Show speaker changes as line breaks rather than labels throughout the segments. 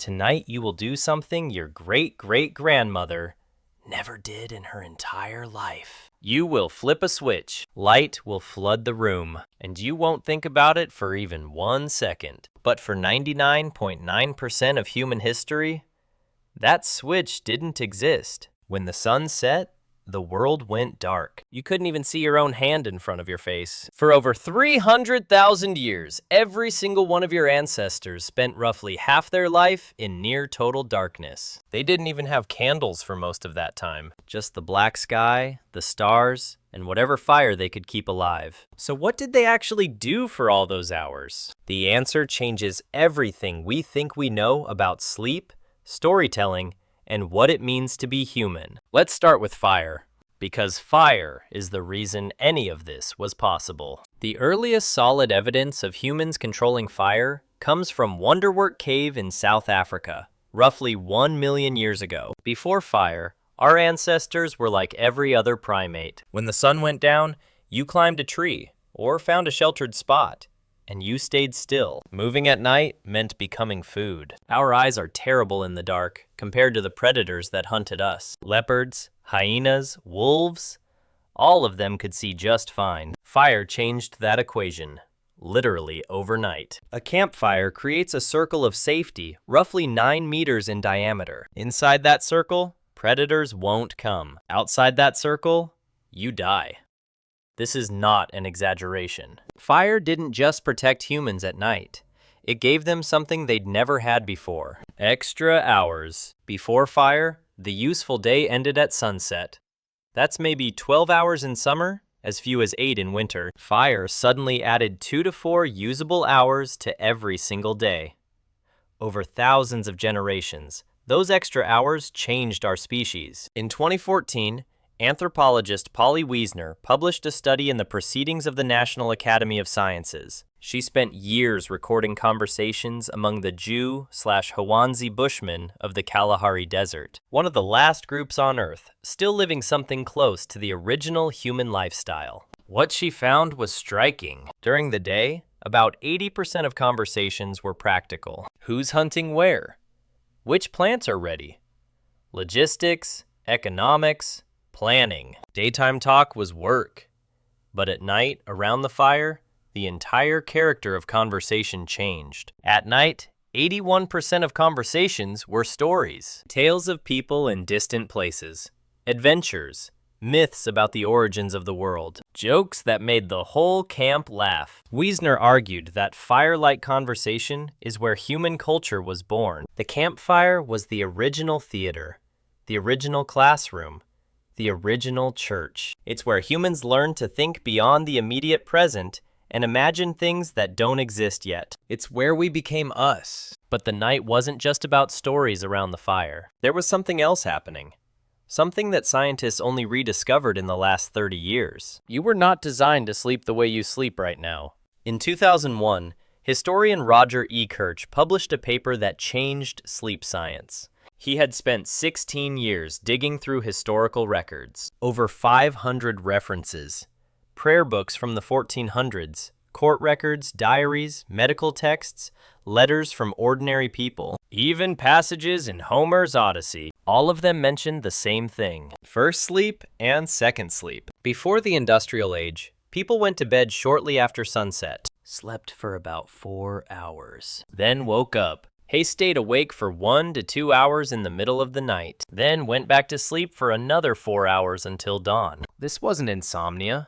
Tonight you will do something your great-great-grandmother never did in her entire life. You will flip a switch, light will flood the room, and you won't think about it for even 1 second. But for 99.9% of human history, that switch didn't exist. When the sun set, the world went dark. You couldn't even see your own hand in front of your face. For over 300,000 years, every single one of your ancestors spent roughly half their life in near total darkness. They didn't even have candles for most of that time. Just the black sky, the stars, and whatever fire they could keep alive. So what did they actually do for all those hours? The answer changes everything we think we know about sleep, storytelling, and what it means to be human. Let's start with fire, because fire is the reason any of this was possible. The earliest solid evidence of humans controlling fire comes from Wonderwerk Cave in South Africa, roughly 1 million years ago. Before fire, our ancestors were like every other primate. When the sun went down, you climbed a tree or found a sheltered spot, and you stayed still. Moving at night meant becoming food. Our eyes are terrible in the dark compared to the predators that hunted us. Leopards, hyenas, wolves, all of them could see just fine. Fire changed that equation, literally overnight. A campfire creates a circle of safety, roughly 9 meters in diameter. Inside that circle, predators won't come. Outside that circle, you die. This is not an exaggeration. Fire didn't just protect humans at night. It gave them something they'd never had before. Extra hours. Before fire, the useful day ended at sunset. That's maybe 12 hours in summer, as few as 8 in winter. Fire suddenly added 2 to 4 usable hours to every single day. Over thousands of generations, those extra hours changed our species. In 2014, anthropologist Wiesner published a study in the Proceedings of the National Academy of Sciences. She spent years recording conversations among the Jew/hoansi bushmen of the Kalahari Desert, one of the last groups on Earth still living something close to the original human lifestyle. What she found was striking. During the day, about 80% of conversations were practical. Who's hunting where? Which plants are ready? Logistics, economics, planning. Daytime talk was work. But at night, around the fire, the entire character of conversation changed. At night, 81% of conversations were stories. Tales of people in distant places. Adventures. Myths about the origins of the world. Jokes that made the whole camp laugh. Wiesner argued that firelight conversation is where human culture was born. The campfire was the original theater, the original classroom, the original church. It's where humans learn to think beyond the immediate present and imagine things that don't exist yet. It's where we became us. But the night wasn't just about stories around the fire. There was something else happening. Something that scientists only rediscovered in the last 30 years. You were not designed to sleep the way you sleep right now. In 2001, historian Roger Ekirch published a paper that changed sleep science. He had spent 16 years digging through historical records, over 500 references, prayer books from the 1400s, court records, diaries, medical texts, letters from ordinary people, even passages in Homer's Odyssey. All of them mentioned the same thing: first sleep and second sleep. Before the industrial age, people went to bed shortly after sunset, slept for about 4 hours, then woke up. They stayed awake for 1 to 2 hours in the middle of the night, then went back to sleep for another 4 hours until dawn. This wasn't insomnia.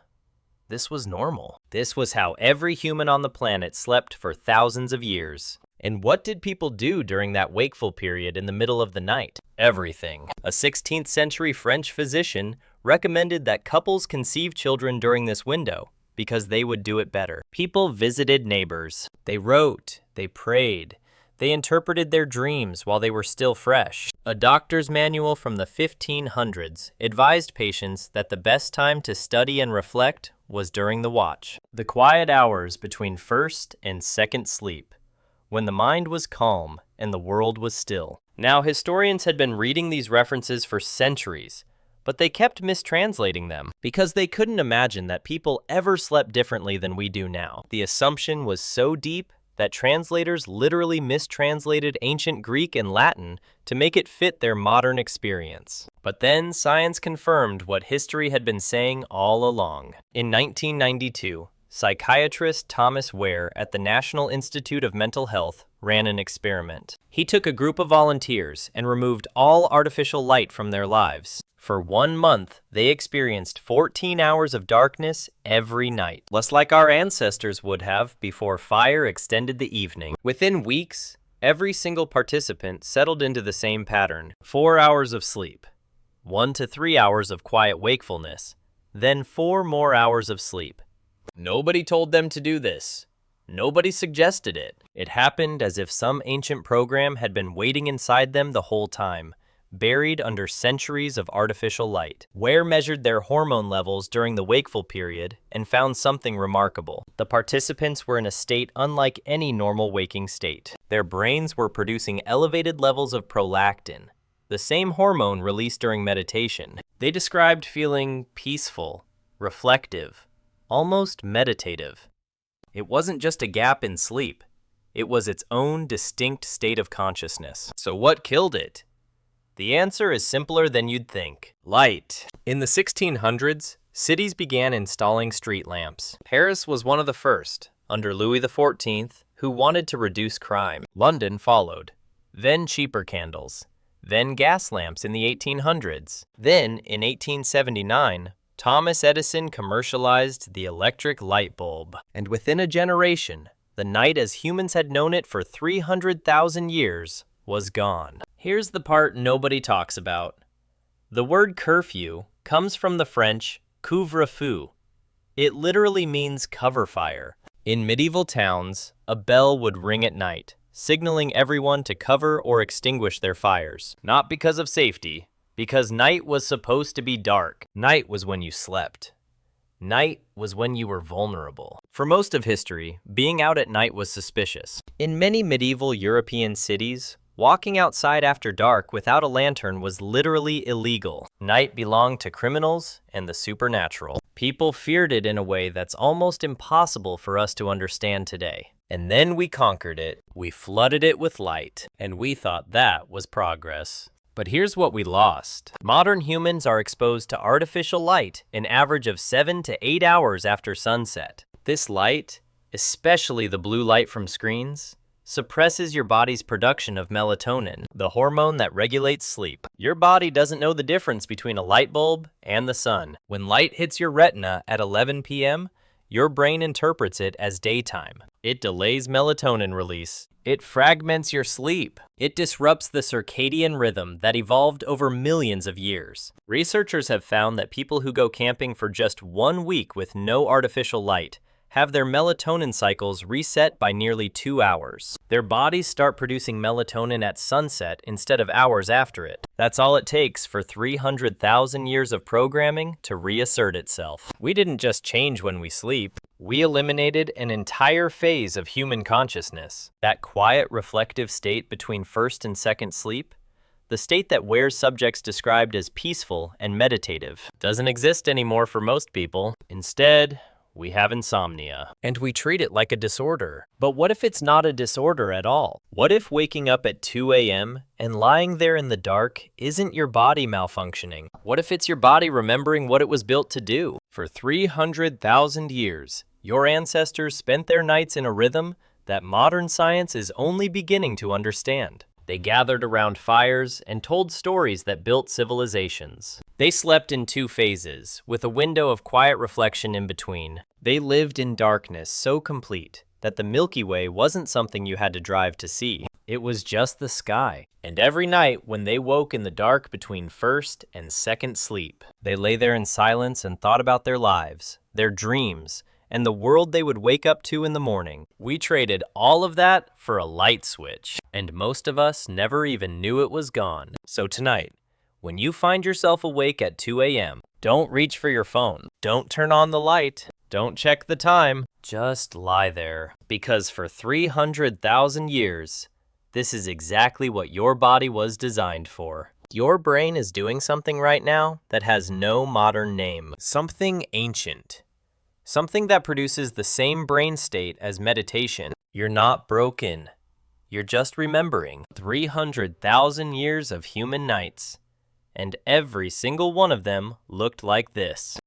This was normal. This was how every human on the planet slept for thousands of years. And what did people do during that wakeful period in the middle of the night? Everything. A 16th century French physician recommended that couples conceive children during this window because they would do it better. People visited neighbors. They wrote. They prayed. They interpreted their dreams while they were still fresh. A doctor's manual from the 1500s advised patients that the best time to study and reflect was during the watch, the quiet hours between first and second sleep, when the mind was calm and the world was still. Now, historians had been reading these references for centuries, but they kept mistranslating them because they couldn't imagine that people ever slept differently than we do now. The assumption was so deep that translators literally mistranslated ancient Greek and Latin to make it fit their modern experience. But then science confirmed what history had been saying all along. In 1992, psychiatrist Thomas Wehr at the National Institute of Mental Health ran an experiment. He took a group of volunteers and removed all artificial light from their lives. For 1 month, they experienced 14 hours of darkness every night, less like our ancestors would have before fire extended the evening. Within weeks, every single participant settled into the same pattern: 4 hours of sleep, 1 to 3 hours of quiet wakefulness, then 4 more hours of sleep. Nobody told them to do this. Nobody suggested it. It happened as if some ancient program had been waiting inside them the whole time, buried under centuries of artificial light. Wehr measured their hormone levels during the wakeful period and found something remarkable. The participants were in a state unlike any normal waking state. Their brains were producing elevated levels of prolactin, the same hormone released during meditation. They described feeling peaceful, reflective, almost meditative. It wasn't just a gap in sleep. It was its own distinct state of consciousness. So what killed it? The answer is simpler than you'd think. Light. In the 1600s, cities began installing street lamps. Paris was one of the first, under Louis XIV, who wanted to reduce crime. London followed. Then cheaper candles. Then gas lamps in the 1800s. Then, in 1879, Thomas Edison commercialized the electric light bulb. And within a generation, the night as humans had known it for 300,000 years was gone. Here's the part nobody talks about. The word curfew comes from the French couvre-feu. It literally means cover fire. In medieval towns, a bell would ring at night, signaling everyone to cover or extinguish their fires. Not because of safety, because night was supposed to be dark. Night was when you slept. Night was when you were vulnerable. For most of history, being out at night was suspicious. In many medieval European cities, walking outside after dark without a lantern was literally illegal. Night belonged to criminals and the supernatural. People feared it in a way that's almost impossible for us to understand today. And then we conquered it. We flooded it with light, and we thought that was progress. But here's what we lost. Modern humans are exposed to artificial light an average of 7 to 8 hours after sunset. This light, especially the blue light from screens, suppresses your body's production of melatonin, the hormone that regulates sleep. Your body doesn't know the difference between a light bulb and the sun. When light hits your retina at 11 p.m., your brain interprets it as daytime. It delays melatonin release. It fragments your sleep. It disrupts the circadian rhythm that evolved over millions of years. Researchers have found that people who go camping for just 1 week with no artificial light have their melatonin cycles reset by nearly 2 hours. Their bodies start producing melatonin at sunset instead of hours after it. That's all it takes for 300,000 years of programming to reassert itself. We didn't just change when we sleep. We eliminated an entire phase of human consciousness. That quiet, reflective state between first and second sleep, the state that Wehr's subjects described as peaceful and meditative, doesn't exist anymore for most people. Instead, we have insomnia, and we treat it like a disorder. But what if it's not a disorder at all? What if waking up at 2 a.m. and lying there in the dark isn't your body malfunctioning? What if it's your body remembering what it was built to do? For 300,000 years, your ancestors spent their nights in a rhythm that modern science is only beginning to understand. They gathered around fires and told stories that built civilizations. They slept in 2 phases, with a window of quiet reflection in between. They lived in darkness so complete that the Milky Way wasn't something you had to drive to see. It was just the sky. And every night when they woke in the dark between first and second sleep, they lay there in silence and thought about their lives, their dreams, and the world they would wake up to in the morning. We traded all of that for a light switch, and most of us never even knew it was gone. So tonight, when you find yourself awake at 2 a.m., don't reach for your phone. Don't turn on the light. Don't check the time. Just lie there. Because for 300,000 years, this is exactly what your body was designed for. Your brain is doing something right now that has no modern name. Something ancient. Something that produces the same brain state as meditation. You're not broken. You're just remembering 300,000 years of human nights, and every single one of them looked like this.